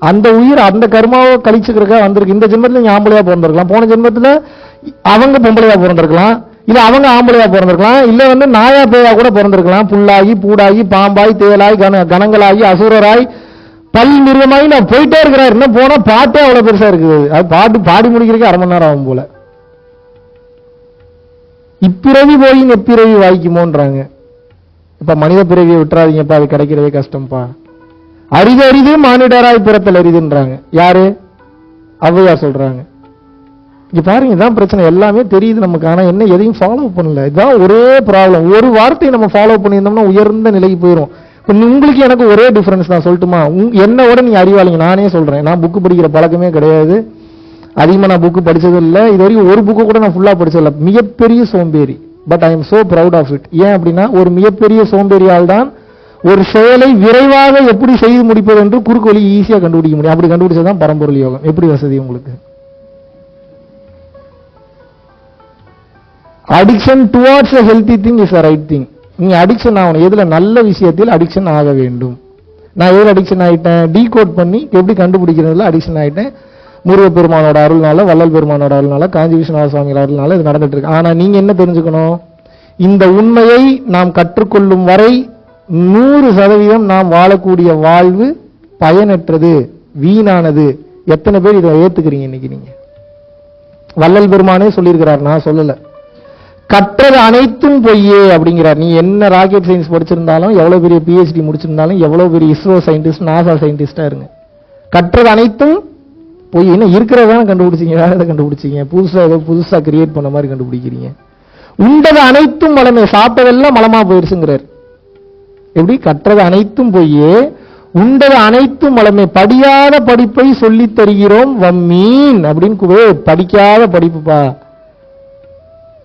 அந்த உயிர் அந்த கர்மாவை கழிச்சுக்கிறக்கா வந்திருக்கு. இந்த ஜென்மத்துல நீங்க ஆம்பளையா பிறந்திருக்கலாம், போன ஜென்மத்துல அவங்க பொம்பளையா பிறந்திருக்கலாம், இல்ல அவங்க ஆம்பளையா பிறந்திருக்கலாம், இல்ல வந்து நாயா பேயா கூட பிறந்திருக்கலாம். புல்லாகி பூடாகி பாம்பாய் தேலாய் கணங்களாகி அசுரராய் பல் மிருகமாகி நான் போயிட்டே இருக்கிறார். இன்னும் போனா பாட்டே அவ்வளவு பெருசா இருக்குது. அது பாடி முடிக்கிறதுக்கு 1/2 மணி நேரம் ஆகும் போல. இப்பிறவி போய் எப்பிறவி வாய்க்குமோன்றாங்க. இப்ப மனித பிறவியை விட்டுறாதீங்கப்பா, அது கிடைக்கிறதே கஷ்டம்ப்பா. அரிது அரிது மானிடராய் பிறத்தல் அரிதுன்றாங்க. யாரு? ஔவையார் சொல்றாங்க. இங்க பாருங்க, இதான் பிரச்சனை. எல்லாமே தெரியுது நமக்கு, ஆனா என்ன எதையும் ஃபாலோ பண்ணல. இதுதான் ஒரே ப்ராப்ளம். ஒரு வார்த்தையை நம்ம ஃபாலோ பண்ணியிருந்தோம்னா உயர்ந்த நிலைக்கு போயிடும். இப்ப உங்களுக்கு எனக்கு ஒரே டிஃபரன்ஸ் நான் சொல்லட்டுமா? என்னோட நீங்க அறிவாளிங்க. நானே சொல்றேன், நான் புக்கு படிக்கிற பழக்கமே கிடையாது. அதிகமா நான் புக்கு படிச்சது இல்லை. இது வரைக்கும் ஒரு புக்கு கூட நான் ஃபுல்லா படிச்சதில்லை. மிகப்பெரிய சோம்பேறி. But I am so proud of it. ஏன் அப்படின்னா, ஒரு மிகப்பெரிய சோம்பேறியால் தான் ஒரு செயலை விரைவாக எப்படி செய்து முடிப்பது என்று குறுக்கு வழி ஈஸியா கண்டுபிடிக்க முடியும். அப்படி கண்டுபிடிச்சதான் பரம்பொருள் யோகம். எப்படி வசதி உங்களுக்கு? Addiction towards a healthy thing is a right thing. நீங்க அடிக்ஷன் ஆகணும். எதுல? நல்ல விஷயத்தில் அடிக்ஷன் ஆக வேண்டும். நான் எதுல அடிக்ஷன் ஆயிட்டேன்? டீகோட் பண்ணி எப்படி கண்டுபிடிக்கிறதுல அடிக்ஷன் ஆயிட்டேன். முருகப்பெருமானோட அருள்னால, வள்ளல் பெருமானோட அருள்னால, காஞ்சி விஸ்வநாத சுவாமி அருள்னால இது நடந்துட்டு இருக்கு. ஆனா நீங்க என்ன தெரிஞ்சுக்கணும்? இந்த உண்மையை நாம் கற்றுக்கொள்ளும் வரை 100% நாம் வாழக்கூடிய வாழ்வு பயனற்றது, வீணானது. எத்தனை பேர் இதை ஏத்துக்கிறீங்க இன்னைக்கு? நீங்க வள்ளல் பெருமானே சொல்லியிருக்கிறார், நான் சொல்லல. கற்றது அனைத்தும் பொய்யே அப்படிங்கிறார். நீ என்ன ராக்கெட் சயின்ஸ் படிச்சிருந்தாலும், எவ்வளவு பெரிய PhD முடிச்சிருந்தாலும், எவ்வளவு பெரிய இஸ்ரோ சயின்டிஸ்ட், நாசா சயின்டிஸ்டா இருங்க, கற்றது அனைத்தும் பொய். என்ன இருக்கிறதான கண்டுபிடிச்சிங்க, வேற எதை கண்டுபிடிச்சிங்க? புதுசா கிரியேட் பண்ண மாதிரி கண்டுபிடிக்கிறீங்க. உண்டது அனைத்தும் மலமே, சாப்பிட்டதெல்லாம் மலமா போயிடுச்சுங்கிறார். எப்படி? கற்றது அனைத்தும் பொய்யே, உண்டது அனைத்தும் மலமே, படியாத படிப்பை சொல்லி தருகிறோம் வம்மீன் அப்படின்னு. படிக்காத படிப்புப்பா.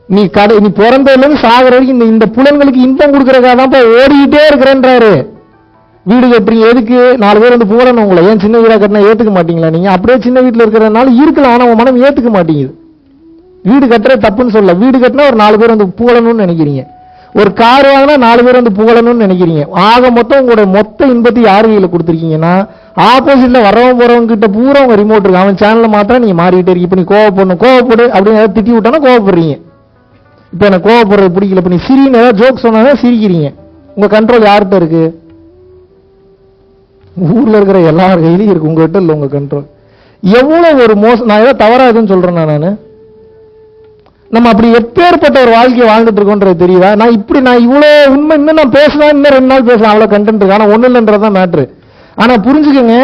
நீ பிறந்ததுல இருந்து சாகிற வரைக்கும் இந்த புலன்களுக்கு இன்பம் கொடுக்கறதுக்காக ஓடிக்கிட்டே இருக்கிறேன்றாரு. வீடு கட்டுறீங்க எதுக்கு? 4 பேர் வந்து புகழணும் உங்களை. ஏன் சின்ன வீடா கட்டினா ஏத்துக்க மாட்டீங்களா? நீங்க அப்படியே சின்ன வீட்டுல இருக்கிறதுனால இருக்கலாம், ஆனா உன் மனம் ஏத்துக்க மாட்டேங்குது. வீடு கட்டுறது தப்புன்னு சொல்ல. வீடு கட்டினா ஒரு 4 பேர் வந்து புகழணும்னு நினைக்கிறீங்க. ஒரு கார் வாங்கினா 4 பேர் வந்து புகழணும்னு நினைக்கிறீங்க. ஆக மொத்தம் உங்களோட மொத்த இன்பத்தை யார் கையில கொடுத்துருக்கீங்கன்னா, ஆப்போசிட்ல வரவங்க போறவங்க கிட்ட பூரா உங்க ரிமோட் இருக்கு. அவன் சேனல்ல மாத்திரம் நீங்க மாறிக்கிட்டே இருக்கு. இப்ப நீ கோவப்படு அப்படின்னு திட்டி விட்டானா கோவப்படுறீங்க. இப்ப எனக்கு கோவப்படுறது பிடிக்கல, இப்ப நீ சிரின்னு ஏதாவது ஜோக் சொன்னா சிரிக்கிறீங்க. உங்க கண்ட்ரோல் யார்கிட்ட இருக்கு? ஊர்ல இருக்கிற எல்லார் கையிலையும் இருக்கு, உங்ககிட்ட இல்ல உங்க கண்ட்ரோல். எவ்வளவு ஒரு மோசம். நான் ஏதாவது தவறாதுன்னு சொல்றேன் நானு. நம்ம அப்படி எப்பேற்பட்ட ஒரு வாழ்க்கையை வாழ்ந்துட்டு இருக்கோன்றது தெரியுதா? நான் இவ்வளவு உண்மை இன்னும் நான் பேசலாம், இன்னும் 2 நாள் பேசலாம், அவ்வளவு கண்டென்ட் இருக்கு. ஆனா ஒண்ணு இல்லைன்றதான் மேட்ரு. ஆனா புரிஞ்சுக்கங்க,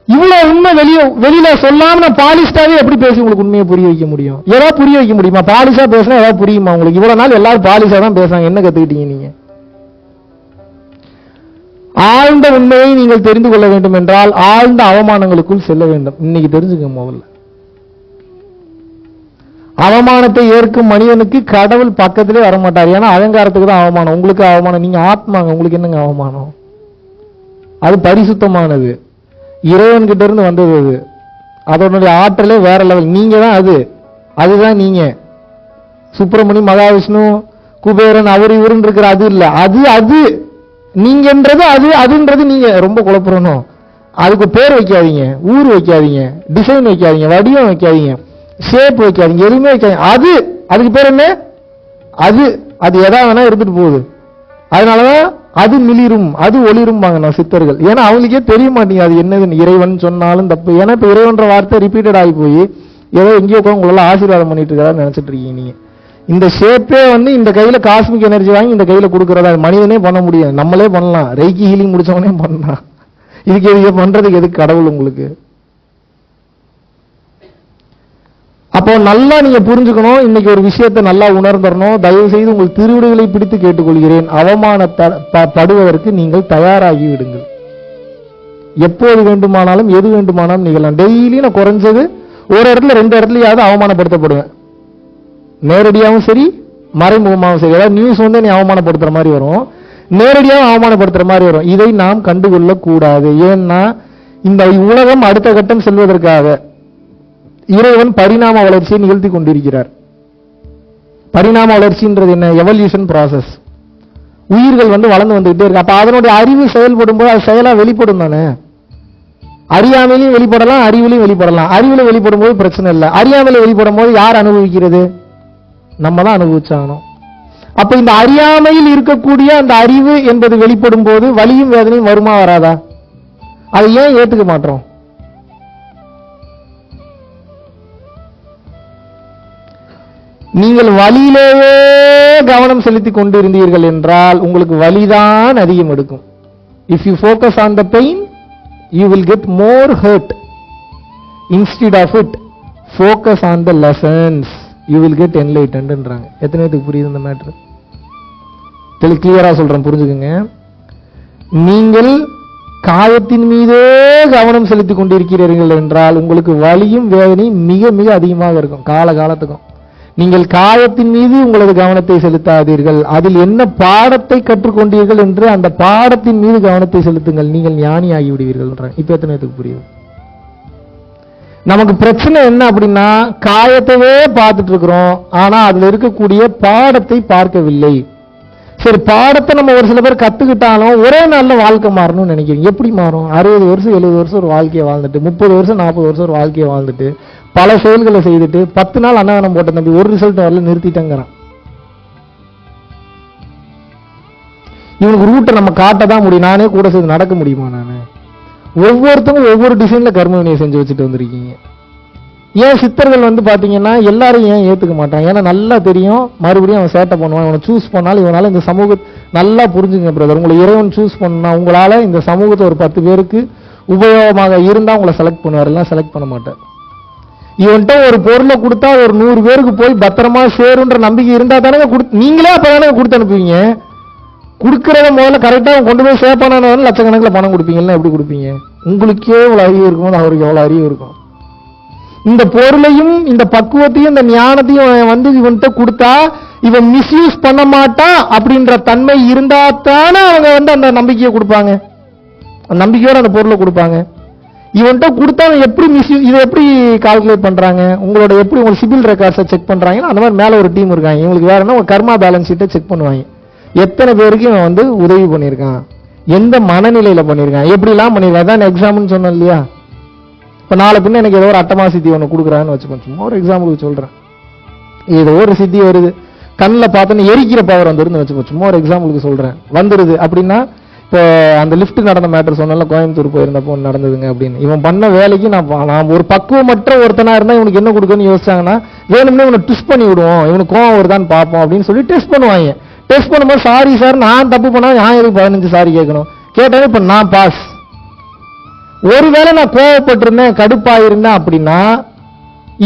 இவ்வளவு உண்மை வெளியில சொல்லாம நான் பாலிஸ்டாவே எப்படி பேசி உங்களுக்கு உண்மையை புரிய வைக்க முடியும்? ஏதாவது புரிய வைக்க முடியுமா? பாலிஷா பேசினா ஏதாவது புரியுமா உங்களுக்கு? இவ்வளவு நாள் எல்லாரும் பாலிஷா தான் பேசுறாங்க, என்ன கத்துக்கிட்டீங்க நீங்க? ஆழ்ந்த உண்மையை நீங்கள் தெரிந்து கொள்ள வேண்டும் என்றால் ஆழ்ந்த அவமானங்களுக்குள் செல்ல வேண்டும். இன்னைக்கு தெரிஞ்சுக்க. முதல்ல அவமானத்தை ஏற்கும் மனிதனுக்கு கடவுள் பக்கத்திலே வரமாட்டார். ஏன்னா அகங்காரத்துக்கு தான் அவமானம். உங்களுக்கு அவமானம், நீங்க ஆத்மாங்க, உங்களுக்கு என்னங்க அவமானம்? அது பரிசுத்தமானது, இறைவன் கிட்ட இருந்து வந்தது. அது அதனுடைய ஆற்றலே வேற லெவல். நீங்க தான் அதுதான் நீங்க. சுப்பிரமணி, மகாவிஷ்ணு, குபேரன், அவர் இவருன்னு இருக்கிற அது இல்ல, அது நீங்கன்றது அதுன்றது நீங்க. ரொம்ப குழப்பறணும். அதுக்கு பேர் வைக்காதீங்க, ஊர் வைக்காதீங்க, டிசைன் வைக்காதீங்க, வடிவம் வைக்காதீங்க, ஷேப் வைக்காதீங்க, எதுவுமே வைக்காதீங்க. அதுக்கு பேர் என்ன? அது எதா வேணா எடுத்துட்டு போகுது. அதனாலதான் அது மிளிரும், அது ஒளிரும்பாங்க நான் சித்தர்கள். ஏன்னா அவங்களுக்கே தெரிய மாட்டீங்க அது என்னதுன்னு. இறைவன் சொன்னாலும் தப்பு. ஏன்னா இப்ப இறைவன்ற வார்த்தை ரிப்பீட்டட் ஆகி போய் ஏதோ எங்கேயோ உட்காந்து உங்களெல்லாம் ஆசீர்வாதம் பண்ணிட்டு இருக்காரு நினைச்சிட்டு இருக்கீங்க நீங்க. இந்த ஷேப்பே இந்த கையில காஸ்மிக் எனர்ஜி வாங்கி இந்த கையில கொடுக்கறதா மனிதனே பண்ண முடியாது, நம்மளே பண்ணலாம். ரெய்கி ஹீலிங் முடிச்சவனே பண்ணலாம். இதுக்கு பண்றதுக்கு எதுக்கு கடவுள் உங்களுக்கு? அப்போ நல்லா நீங்க புரிஞ்சுக்கணும். இன்னைக்கு ஒரு விஷயத்தை நல்லா உணர்ந்துடணும். தயவு செய்து உங்கள் திருவிடுகளை பிடித்து கேட்டுக்கொள்கிறேன், அவமானப்படுவதற்கு நீங்கள் தயாராகி விடுங்கள். எப்போது வேண்டுமானாலும் எது வேண்டுமானாலும் நிகழலாம். டெய்லி நான் குறைஞ்சது ஒரு இடத்துல 2 இடத்துலயாவது அவமானப்படுத்தப்படுவேன். நேரடியாகவும் சரி, மறைமுகமாகவும் சரி. ஏதாவது நியூஸ் நீ அவமானப்படுத்துற மாதிரி வரும், நேரடியாக அவமானப்படுத்துற மாதிரி வரும். இதை நாம் கண்டுகொள்ள கூடாது. ஏன்னா இந்த உலகம் அடுத்த கட்டம் செல்வதற்காக இறைவன் பரிணாம வளர்ச்சியை நிகழ்த்தி கொண்டிருக்கிறார். பரிணாம வளர்ச்சின்றது என்ன? Evolution process. உயிர்கள் வளர்ந்து வந்துகிட்டே இருக்கு. அப்ப அதனுடைய அறிவு செயல்படும் போது அது செயலா வெளிப்படும் தானே. அறியாமையிலையும் வெளிப்படலாம், அறிவிலையும் வெளிப்படலாம். அறிவுல வெளிப்படும் போது பிரச்சனை இல்லை. அறியாமையில வெளிப்படும் போது யார் அனுபவிக்கிறது? நம்ம தான் அனுபவிச்சாகணும். அப்ப இந்த அறியாமையில் இருக்கக்கூடிய அந்த அறிவு என்பது வெளிப்படும் போது வலியும் வேதனையும் வருமா வராதா? அதை ஏன் ஏத்துக்க மாட்டோம்? நீங்கள் வலியிலேயே கவனம் செலுத்தி கொண்டிருந்தீர்கள் என்றால் உங்களுக்கு வலிதான் அதிகம் எடுக்கும். If you focus on the pain you will get more hurt. Instead of it focus on the lessons you will get என்லைட்டன்ட்ன்றாங்க. எத்தனை பேருக்கு புரியுது இந்த மேட்டர்? கிளியரா சொல்றேன், புரிஞ்சுக்குங்க. நீங்கள் காயத்தின் மீதே கவனம் செலுத்திக் கொண்டிருக்கிறீர்கள் என்றால் உங்களுக்கு வலியும் வேதனையும் மிக மிக அதிகமாக இருக்கும் காலகாலத்துக்கும். நீங்கள் காயத்தின் மீது உங்களது கவனத்தை செலுத்தாதீர்கள். அதில் என்ன பாடத்தை கற்றுக்கொண்டீர்கள் என்று அந்த பாடத்தின் மீது கவனத்தை செலுத்துங்கள். நீங்கள் ஞானி ஆகி விடுவீர்கள். இப்ப எத்தனை பேருக்கு புரியுது? நமக்கு பிரச்சனை என்ன அப்படின்னா, காயத்தையே பார்த்துட்டு இருக்கிறோம், ஆனா அதுல இருக்கக்கூடிய பாடத்தை பார்க்கவில்லை. சரி, பாடத்தை நம்ம ஒரு சில பேர் கத்துக்கிட்டாலும் ஒரே நாள்ல வாழ்க்கை மாறணும்னு நினைக்கிறீங்க. எப்படி மாறும்? 60 வருஷம் 70 வருஷம் ஒரு வாழ்க்கையை வாழ்ந்துட்டு, 30 வருஷம் 40 வருஷம் ஒரு வாழ்க்கையை வாழ்ந்துட்டு, பல செயல்களை செய்துட்டு 10 நாள் அன்னதானம் போட்ட தம்பி ஒரு ரிசல்ட் வரல, நிறுத்திட்டேங்கிறான். இவனுக்கு ரூட்டை நம்ம காட்ட தான் முடியும். நானே கூட சேர்ந்து நடக்க முடியுமா? நானு ஒவ்வொருத்தரும் ஒவ்வொரு டிசைன்ல கர்ம வினையை செஞ்சு வச்சுட்டு வந்திருக்கீங்க. ஏன் சித்தர்கள் பாத்தீங்கன்னா எல்லாரும் ஏன் ஏத்துக்க மாட்டாங்க? ஏன்னா நல்லா தெரியும் மறுபடியும் அவன் சேட்டை பண்ணுவான். இவனை சூஸ் பண்ணாலும் இவனால இந்த சமூகத்தை நல்லா புரிஞ்சுங்க பிரதர். உங்களை இறைவன் சூஸ் பண்ணா உங்களால இந்த சமூகத்தை ஒரு 10 பேருக்கு உபயோகமாக இருந்தா உங்களை செலக்ட் பண்ணுவார், எல்லாம் செலக்ட் பண்ண மாட்டார். இவன்ட்ட ஒரு பொருளை கொடுத்தா ஒரு 100 பேருக்கு போய் பத்திரமா சேருன்ற நம்பிக்கை இருந்தா தானே நீங்களே அப்பதானே கொடுத்து அனுப்புவீங்க. கொடுக்கறத முதல்ல கரெக்டா கொண்டு போய் சேவ் பண்ண லட்சக்கணக்கில் பணம் கொடுப்பீங்கன்னா எப்படி கொடுப்பீங்க? உங்களுக்கே எவ்வளவு அறிவு இருக்கும்போது அவருக்கு எவ்வளவு அறிவு இருக்கும்? இந்த பொருளையும் இந்த பக்குவத்தையும் இந்த ஞானத்தையும் இவன்கிட்ட கொடுத்தா இவன் மிஸ்யூஸ் பண்ண மாட்டான் அப்படின்ற தன்மை இருந்தா தானே அவங்க அந்த நம்பிக்கையை கொடுப்பாங்க, நம்பிக்கையோட அந்த பொருளை கொடுப்பாங்க. இவன்கிட்ட கொடுத்தா எப்படி மிஸ்யூஸ், இதை எப்படி கால்குலேட் பண்றாங்க? உங்களோட எப்படி உங்க சிபில் ரெக்கார்ட்ஸை செக் பண்றாங்கன்னா அந்த மாதிரி மேல ஒரு டீம் இருக்காங்க. இவங்களுக்கு வேற என்ன, கர்மா பேலன்ஸ் ஷீட்டை செக் பண்ணுவாங்க. எத்தனை பேருக்கு இவன் உதவி பண்ணியிருக்கான், எந்த மனநிலையில பண்ணியிருக்கான், எப்படிலாம் பண்ணியிருக்கான். அதான் எக்ஸாம்னு சொன்னேன் இல்லையா? இப்ப நாளை பின்ன எனக்கு ஏதோ ஒரு அட்டமா சித்தி ஒன்று கொடுக்குறான்னு வச்சுக்கோங்க, சும்மா ஒரு எக்ஸாம்பிளுக்கு சொல்றேன். ஏதோ ஒரு சித்தி வருது, கண்ணில் பார்த்தோன்னு எரிக்கிற பவர் வந்துருன்னு வச்சுக்கோ, சும்மா ஒரு எக்ஸாம்பிளுக்கு சொல்றேன், வந்துருது அப்படின்னா, இப்போ அந்த லிஃப்ட் நடந்த மேட்டர் சொன்னால கோயம்புத்தூர் போயிருந்தப்போ நடந்ததுங்க அப்படின்னு. இவன் பண்ண வேலைக்கு நான் ஒரு பக்குவமற்ற ஒருத்தனா இருந்தா இவனுக்கு என்ன கொடுக்கணும்னு யோசிச்சாங்கன்னா, வேணும்னே இவனை ட்விஸ்ட் பண்ணி விடுவோம், இவனுக்கு கோவம் வருதான்னு பார்ப்போம் அப்படின்னு சொல்லி டெஸ்ட் பண்ணுவாங்க. டெஸ்ட் பண்ணும்போது சாரி சார் நான் தப்பு பண்ணா நான் எதுக்கு 15 சாரி கேட்கணும்? கேட்டாலும் இப்ப நான் பாஸ். ஒருவேளை நான் கோவப்பட்டிருந்தேன் கடுப்பாயிருந்தேன் அப்படின்னா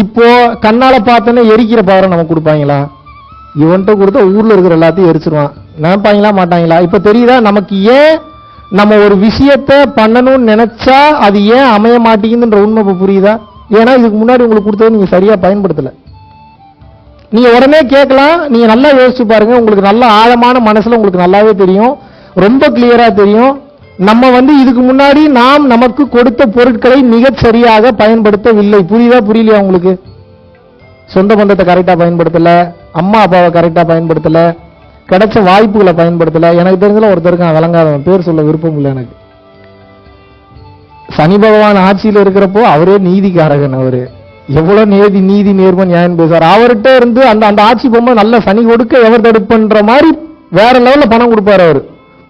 இப்போ கண்ணால பார்த்தோன்னே எரிக்கிற பவரை நமக்கு கொடுப்பாங்களா? இவன்கிட்ட கொடுத்தா ஊர்ல இருக்கிற எல்லாத்தையும் எரிச்சிருவான். நினைப்பாங்களா மாட்டாங்களா? இப்ப தெரியுதா நமக்கு ஏன் நம்ம ஒரு விஷயத்தை பண்ணணும்னு நினைச்சா அது ஏன் அமைய மாட்டேங்குதுன்ற உண்மை இப்ப புரியுதா? ஏன்னா இதுக்கு முன்னாடி உங்களுக்கு கொடுத்தது நீங்க சரியா பயன்படுத்தல. நீங்க உடனே கேட்கலாம், நீங்க நல்லா யோசிச்சு பாருங்க, உங்களுக்கு நல்ல ஆழமான மனசுல உங்களுக்கு நல்லாவே தெரியும், ரொம்ப கிளியரா தெரியும். நம்ம இதுக்கு முன்னாடி நாம் நமக்கு கொடுத்த பொருட்களை மிகச் சரியாக பயன்படுத்தவில்லை. புரியுதா புரியலையா உங்களுக்கு? சொந்த பந்தத்தை கரெக்டா பயன்படுத்தல, அம்மா அப்பாவை கரெக்டா பயன்படுத்தல, கிடைச்ச வாய்ப்புகளை பயன்படுத்தல. எனக்கு தெரிஞ்சல ஒருத்தருக்கு விளங்காதவன், பேர் சொல்ல விருப்பம் இல்லை எனக்கு. சனி பகவான் ஆட்சியில் இருக்கிறப்போ அவரே நீதிக்காரகன். அவரு எவ்வளவு நீதி நேர்மை நியாயம் பேசுவார். அவர்கிட்ட இருந்து அந்த ஆட்சி போகும்போது நல்ல சனி கொடுக்க எவர் தடுப்புன்ற மாதிரி வேற லெவல்ல பணம் கொடுப்பாரு. அவரு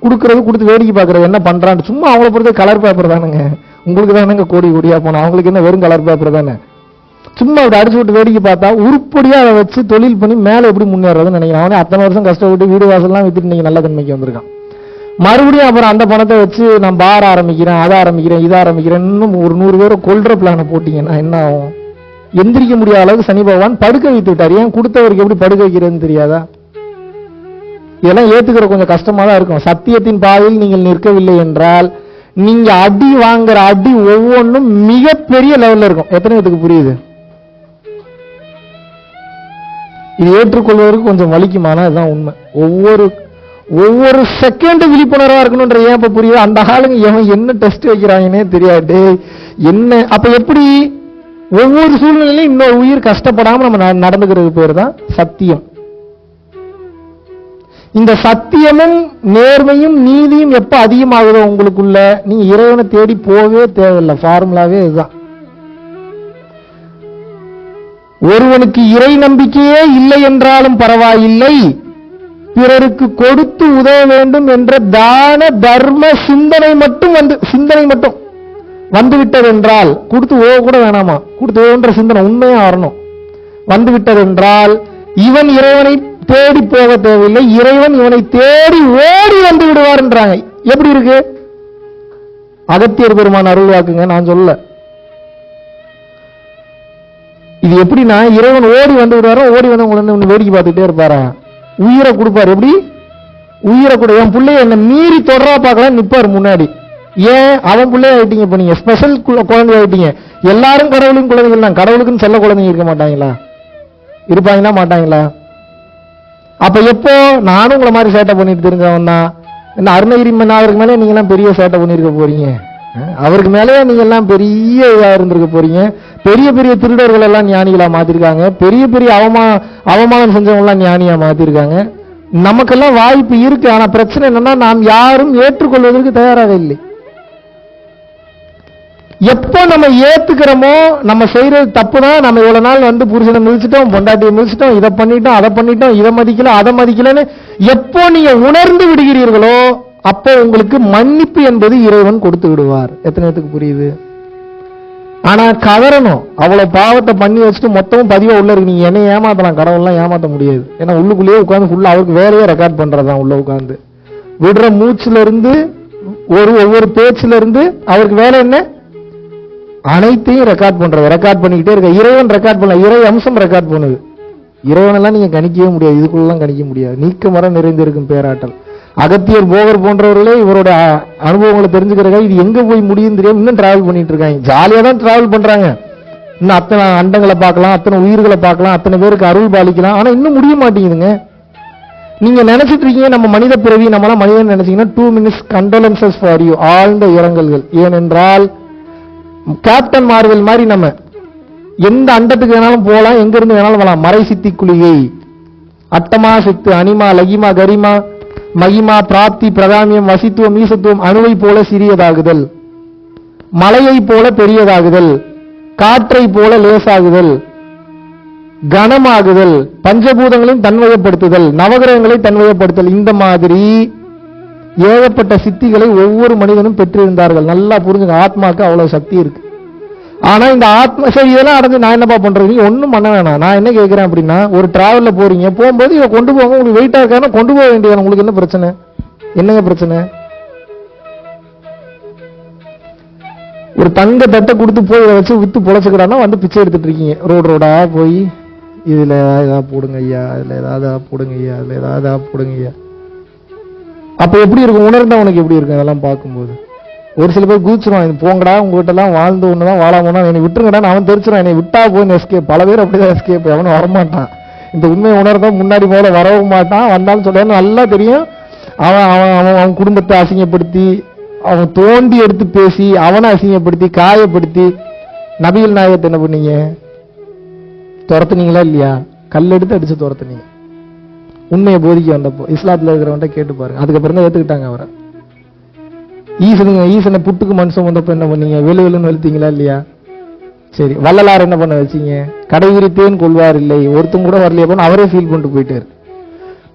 கொடுக்கறது கொடுத்து வேடிக்கை பார்க்கறது என்ன பண்றான்னு. சும்மா அவங்கள பொறுத்த கலர் பேப்பர் தானுங்க. உங்களுக்கு தானங்க கோடி கோடியா போனோம், அவங்களுக்கு என்ன வெறும் கலர் பேப்பர் தானே. சும்மா அப்படி அடிச்சு விட்டு வேடிக்கை பார்த்தா உருப்படியா அதை வச்சு தொழில் பண்ணி மேல எப்படி முன்னேறதுன்னு நினைக்கிறேன். அவனே அத்தனை வருஷம் கஷ்டப்பட்டு வீடு வாசல்லாம் வித்துட்டு நீங்க நல்ல தன்மைக்கு வந்திருக்கான். மறுபடியும் அப்புறம் அந்த பணத்தை வச்சு நான் பார் ஆரம்பிக்கிறேன், அதை ஆரம்பிக்கிறேன், இதை ஆரம்பிக்கிறேன், இன்னும் ஒரு 100 பேரை கொல்ற பிளான போட்டீங்கன்னா என்ன ஆகும்? எந்திரிக்க முடியாத அளவுக்கு சனி பகவான் படுக்க வைத்து விட்டார். ஏன் கொடுத்தவருக்கு எப்படி படுக்க வைக்கிறதுன்னு தெரியாதா? இதெல்லாம் ஏத்துக்கிற கொஞ்சம் கஷ்டமா தான் இருக்கும். சத்தியத்தின் பாதையில் நீங்கள் நிற்கவில்லை என்றால் நீங்க அடி வாங்குற அடி ஒவ்வொன்றும் மிகப்பெரிய லெவல்ல இருக்கும். எத்தனை பேருக்கு புரியுது? இது ஏற்றுக்கொள்வதற்கு கொஞ்சம் வலிக்குமானா இதுதான் உண்மை. ஒவ்வொரு செகண்ட் விழிப்புணர்வா இருக்கணும்ன்ற ஏன் இப்ப புரியுது? அந்த ஆளுங்க எவன் என்ன டெஸ்ட் வைக்கிறாங்கன்னே தெரியாது. என்ன அப்ப எப்படி ஒவ்வொரு சூழ்நிலையிலும் இன்னொரு உயிர் கஷ்டப்படாம நம்ம நடந்துக்கிறது பேர் தான் சத்தியம். இந்த சத்தியமும் நேர்மையும் நீதியும் எப்ப அதிகமாகுதோ உங்களுக்குள்ள, நீங்க இறைவனை தேடி போகவே தேவையில்லை. ஃபார்முலாவே இதுதான். ஒருவனுக்கு இறை நம்பிக்கையே இல்லை என்றாலும் பரவாயில்லை, பிறருக்கு கொடுத்து உதவ வேண்டும் என்ற தான தர்ம சிந்தனை மட்டும் வந்துவிட்டது என்றால், கொடுத்து உதவ கூட வேணாமா, கொடுத்து உதவுன்ற சிந்தனை உண்மையா வரணும். வந்துவிட்டது என்றால் இவன் இறைவனை தேடி போக தேவையில்லை, இறைவன் இவனை தேடி ஓடி வந்து விடுவார் என்றாங்க. எப்படி இருக்கு? அகத்தியர் பெருமான் அருள் வாக்குங்க, நான் சொல்ல. இது எப்படின்னா இறைவன் ஓடி வந்து விடுவாரோ, ஓடி வந்து உங்களை வேடிக்கை பார்த்துட்டே இருப்பாரா? உயிரை கொடுப்பாரு. எப்படி உயிரை கொடு? என் பிள்ளைய என்ன மீறி தொடரா பார்க்கலாம் நிப்பாரு முன்னாடி. ஏன்? அவன் பிள்ளைய ஆயிட்டீங்க. இப்ப நீங்க ஸ்பெஷல் குழந்தை ஆயிட்டீங்க. எல்லாரும் கடவுளின் குழந்தைகள் தான். கடவுளுக்குன்னு செல்ல குழந்தைங்க இருக்க மாட்டாங்களா? இருப்பாங்களா மாட்டாங்களா? அப்ப எப்போ நானும் உங்களை மாதிரி சேட்டை பண்ணிட்டு தெரிஞ்சவன் தான். என்ன அருணகிரி அவருக்கு மேலே நீங்க எல்லாம் பெரிய சேட்டை பண்ணிருக்க போறீங்க. அவருக்கு மேலே நீங்க எல்லாம் பெரிய இதா இருந்திருக்க போறீங்க. பெரிய பெரிய திருடர்கள் எல்லாம் ஞானிகளா மாத்திருக்காங்க. பெரிய பெரிய அவமானம் செஞ்சவங்க எல்லாம் ஞானியா மாத்திருக்காங்க. நமக்கெல்லாம் வாய்ப்பு இருக்கு. ஆனா பிரச்சனை என்னன்னா நாம் யாரும் ஏற்றுக்கொள்வதற்கு தயாராக இல்லை. எப்போ நம்ம ஏத்துக்கிறோமோ நம்ம செய்யறது தப்பு தான். நம்ம இவ்வளவு நாள் புருஷனை மிதிச்சிட்டோம், பொண்டாட்டியை மிதிச்சிட்டோம், இதை பண்ணிட்டோம், அதை பண்ணிட்டோம், இதை மதிக்கல அதை மதிக்கலன்னு எப்போ நீங்க உணர்ந்து விடுகிறீர்களோ அப்போ உங்களுக்கு மன்னிப்பு என்பது இறைவன் கொடுத்து விடுவார். எத்தனை பேருக்கு புரியுது? ஆனா கதறணும். அவ்வளவு பாவத்தை பண்ணி வச்சுட்டு மொத்தமும் பதிவா உள்ள இருக்கு. நீங்க என்ன ஏமாத்தலாம், கடவுள்லாம் ஏமாத்த முடியாது. ஏன்னா உள்ளுக்குள்ளேயே உட்காந்து ஃபுல்லா அவருக்கு வேலையே ரெக்கார்ட் பண்றதுதான். உள்ள உட்காந்து விடுற மூச்சுல இருந்து ஒவ்வொரு பேச்சுல இருந்து அவருக்கு வேலை என்ன? அனைத்தையும் ரெக்கார்ட் பண்றது. ரெக்கார்ட் பண்ணிக்கிட்டே இருக்க. இறைவன் ரெக்கார்ட் பண்ணல, இறை அம்சம் ரெக்கார்ட் பண்ணுது. இறைவனெல்லாம் நீங்க கணிக்கவே முடியாது, இதுக்குள்ளலாம் கணிக்க முடியாது. நீக்க மரம் நிறைந்திருக்கும் பேராற்றல். அகத்தியர் போகர் போன்றவர்களே இவரோட அனுபவங்களை தெரிஞ்சுக்கிறதுக்காக இது எங்க போய் முடியும் தெரியாம இன்னும் டிராவல் பண்ணிட்டு இருக்காங்க. ஜாலியா தான் டிராவல் பண்றாங்க. இன்னும் அத்தனை அண்டங்களை பார்க்கலாம், அத்தனை உயிர்களை பார்க்கலாம், அத்தனை பேருக்கு அருள் பாலிக்கலாம். ஆனா இன்னும் முடிய மாட்டேங்குதுங்க. நீங்க நினைச்சிட்டு இருக்கீங்க நம்ம மனித பிறவி, நம்மளாம் மனிதன் நினைச்சீங்கன்னா 2 minutes கண்டோலன்சஸ் ஃபார் யூ, ஆழ்ந்த இரங்கல்கள். ஏனென்றால் கேப்டன் மார்வெல் மாதிரி நம்ம எந்த அண்டத்துக்கு வேணாலும் போகலாம், எங்க இருந்து வேணாலும் வரலாம். மறை சித்தி குளிகை, அட்டமா சித்து, அனிமா, லகிமா, கரிமா, மகிமா, பிராப்தி, பிரதாமியம், வசித்துவம், ஈசத்துவம், அணுவை போல சிறியதாகுதல், மலையை போல பெரியதாகுதல், காற்றை போல லேசாகுதல், கனமாகுதல், பஞ்சபூதங்களையும் தன்வயப்படுத்துதல், நவகிரகங்களை தன்வயப்படுத்தல், இந்த மாதிரி ஏகப்பட்ட சித்திகளை ஒவ்வொரு மனிதனும் பெற்றிருந்தார்கள். நல்லா புரிஞ்சுங்க, ஆத்மாக்கு அவ்வளவு சக்தி இருக்கு. ஆனா இந்த ஆத்மா சரி இதெல்லாம் அடைஞ்சு நான் என்னப்பா பண்றது? நீங்க ஒண்ணும் பண்ண வேணாம். நான் என்ன கேட்கிறேன் அப்படின்னா, ஒரு டிராவல்ல போறீங்க, போகும்போது இவ கொண்டு போங்க, உங்களுக்கு வெயிட்டா இருக்கான கொண்டு போக வேண்டியது. உங்களுக்கு என்ன பிரச்சனை? என்னங்க பிரச்சனை? ஒரு தங்க தட்டை கொடுத்து போய் இதை வச்சு வித்து பொழைச்சுக்கிறான்னா பிச்சை எடுத்துட்டு இருக்கீங்க. ரோடா போய் இதுல ஏதாவது போடுங்க ஐயா, இதுல ஏதாவது போடுங்க ஐயா, இதுல ஏதாவது போடுங்க ஐயா. அப்ப எப்படி இருக்கும்? உணர்ந்தவனுக்கு எப்படி இருக்கும்? அதெல்லாம் பார்க்கும்போது ஒரு சில பேர் கூச்சிருவான், போங்கடா உங்ககிட்ட எல்லாம் வாழ்ந்து ஒண்ணுதான் வாழாமோனா என்னை விட்டுருங்கடா, அவன் தெரிச்சிருவான் என்னை விட்டா போய் எஸ்கேப். பல பேர் அப்படிதான் எஸ்கேப். அவனும் வரமாட்டான். இந்த உண்மையை உணர்ந்தா முன்னாடி போல வரவும் மாட்டான். வந்தாலும் சொல்ல நல்லா தெரியும். அவன் குடும்பத்தை அசிங்கப்படுத்தி அவன் தோண்டி எடுத்து பேசி அவனை அசிங்கப்படுத்தி காயப்படுத்தி நபிகள் நாயகத்தை என்ன பண்ணீங்க? துரத்துனீங்களா இல்லையா? கல்லெடுத்து அடிச்சு துரத்துனீங்க. உண்மையை போதிக்க வந்தப்போ இஸ்லாத்துல இருக்கிறவன்ட்ட கேட்டு பாருங்க. அதுக்கப்புறம் தான் ஏத்துக்கிட்டாங்க அவரை. ஈசனை புட்டுக்கு மனுஷன் வந்தப்ப என்ன பண்ணீங்க? வெளுன்னு வெளுத்தீங்களா இல்லையா? சரி, வள்ளலார் என்ன பண்ண வச்சீங்க? கடை விரித்தேன் கொள்வார் இல்லை, ஒருத்தம் கூட வரலையே, அவரே ஃபீல் பண்ணிட்டு போயிட்டாரு.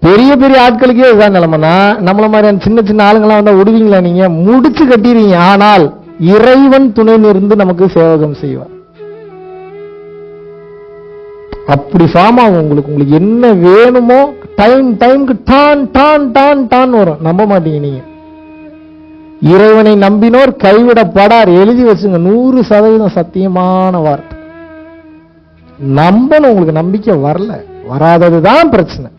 பெரிய பெரிய ஆட்களுக்கே இதுதான் நிலைமைனா, நம்மள மாதிரியான சின்ன சின்ன ஆளுங்களாம் வந்தா விடுவீங்களா? நீங்க முடிச்சு கட்டிடுவீங்க. ஆனால் இறைவன் துணை நின்று நமக்கு சேவகம் செய்வார். அப்படி ஃபார்ம் ஆகும் உங்களுக்கு என்ன வேணுமோ டைமுக்கு டான் டான் டான் டான் வரும். நம்ப மாட்டீங்க நீங்க. இறைவனை நம்பினோர் கைவிடப்படார். எழுதி வச்சுங்க, 100% சத்தியமான வார்த்தை. நம்பணும். உங்களுக்கு நம்பிக்கை வரல, வராததுதான் பிரச்சனை.